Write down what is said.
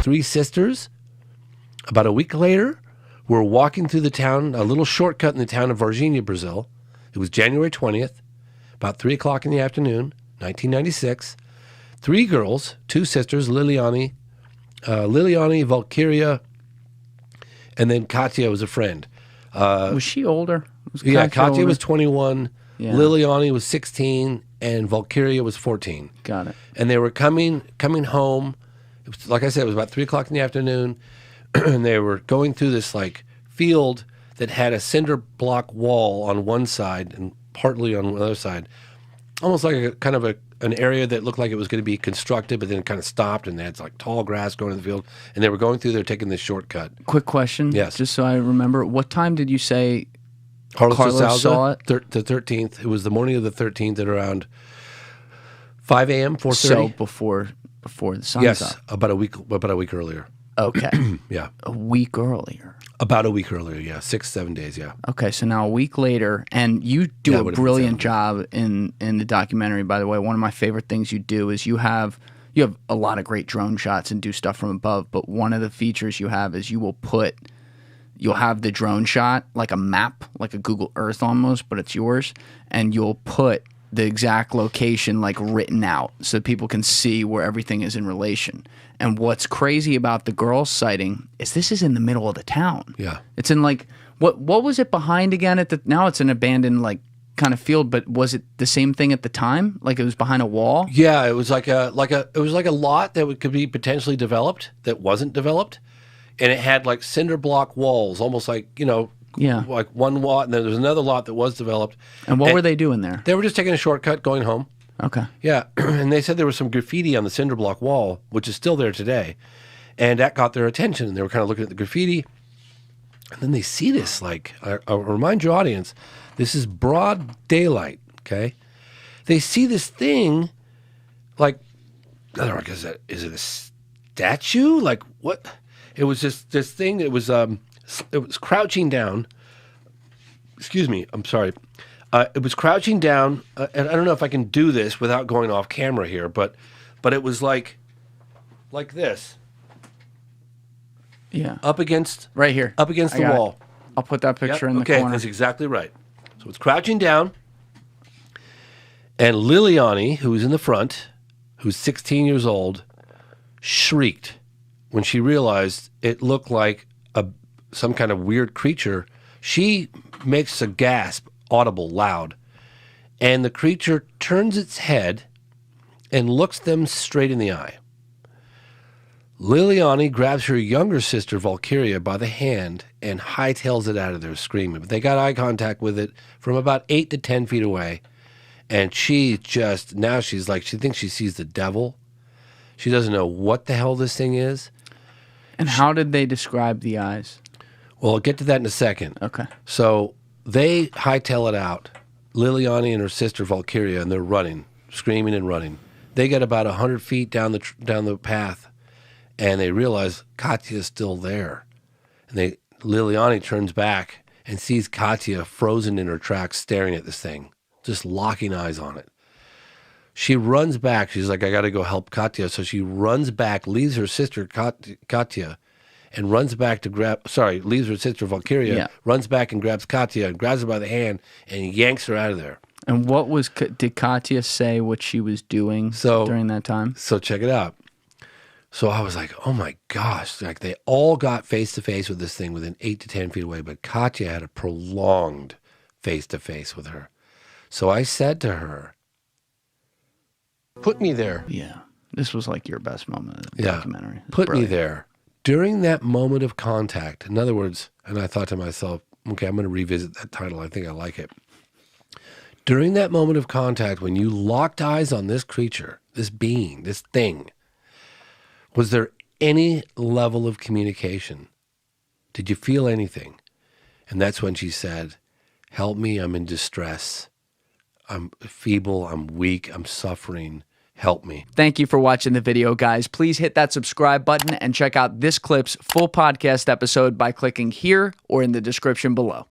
three sisters. About a week later, we're walking through the town, a little shortcut in the town of Varginha, Brazil. It was January 20th, about 3 o'clock in the afternoon, 1996. Three girls, two sisters, Liliani, Valkyria, and then Katia was a friend. Was she older? Katia was 21, Yeah. Liliani was 16, and Valkyria was 14. Got it. And they were coming home. It was, like I said, it was about 3 o'clock in the afternoon, and they were going through this like field that had a cinder block wall on one side and partly on the other side, almost like a kind of an area that looked like it was going to be constructed, but then it kind of stopped, and they had like tall grass going in the field, and they were going through there taking this shortcut. Quick question. Yes. Just so I remember, what time did you say Carlos saw it? The 13th. It was the morning of the 13th at around 5 a.m., 4:30. So before the sun's Yes, up. about a week earlier. Okay. Yeah. A week earlier. About a week earlier, yeah. 6-7 days, yeah. Okay, so now a week later, and you do a brilliant job in the documentary, by the way. One of my favorite things you do is you have a lot of great drone shots and do stuff from above, but one of the features you have is you'll have the drone shot like a map, like a Google Earth almost, but it's yours, and you'll put the exact location like written out so people can see where everything is in relation. And what's crazy about the girl sighting is this is in the middle of the town. Yeah. It's in like what was it behind again now it's an abandoned like kind of field, but was it the same thing at the time? Like it was behind a wall? Yeah, it was like a lot that could be potentially developed that wasn't developed. And it had like cinder block walls, almost like, like one lot, and then there's another lot that was developed. And what were they doing there? They were just taking a shortcut going home. Okay. Yeah, and they said there was some graffiti on the cinder block wall, which is still there today, and that got their attention, and they were kind of looking at the graffiti, and then they see this, like, I'll remind your audience, this is broad daylight, okay? They see this thing, like, I don't know, is it a statue? Like, what? It was just this thing, it was crouching down. Excuse me, I'm sorry. It was crouching down, and I don't know if I can do this without going off camera here, but it was like this. Yeah. Up against right here. Up against the wall. I'll put that picture in the corner. Okay, that's exactly right. So it's crouching down, and Liliani, who's in the front, who's 16 years old, shrieked when she realized it looked like some kind of weird creature. She makes a gasp, audible, loud, and the creature turns its head and looks them straight in the eye. Liliani grabs her younger sister, Valkyria, by the hand and hightails it out of there screaming. But they got eye contact with it from about 8 to 10 feet away, and she's like, she thinks she sees the devil. She doesn't know what the hell this thing is. And how did they describe the eyes? Well, I'll get to that in a second. Okay. So they hightail it out, Liliani and her sister Valkyria, and they're running, screaming and running. They get about 100 feet down the path, and they realize Katia's still there. And Liliani turns back and sees Katia frozen in her tracks, staring at this thing, just locking eyes on it. She runs back. She's like, I got to go help Katia. So she runs back, leaves her sister Katia, and runs back to leaves her sister Valkyria, runs back and grabs Katia and grabs her by the hand and yanks her out of there. And did Katia say what she was doing during that time? So check it out. So I was like, oh my gosh, like they all got face to face with this thing within 8 to 10 feet away, but Katia had a prolonged face to face with her. So I said to her, put me there. Yeah. This was like your best moment of the documentary. Put me there. During that moment of contact, in other words, and I thought to myself, okay, I'm going to revisit that title. I think I like it. During that moment of contact, when you locked eyes on this creature, this being, this thing, was there any level of communication? Did you feel anything? And that's when she said, help me, I'm in distress. I'm feeble, I'm weak, I'm suffering. Help me. Thank you for watching the video, guys. Please hit that subscribe button and check out this clip's full podcast episode by clicking here or in the description below.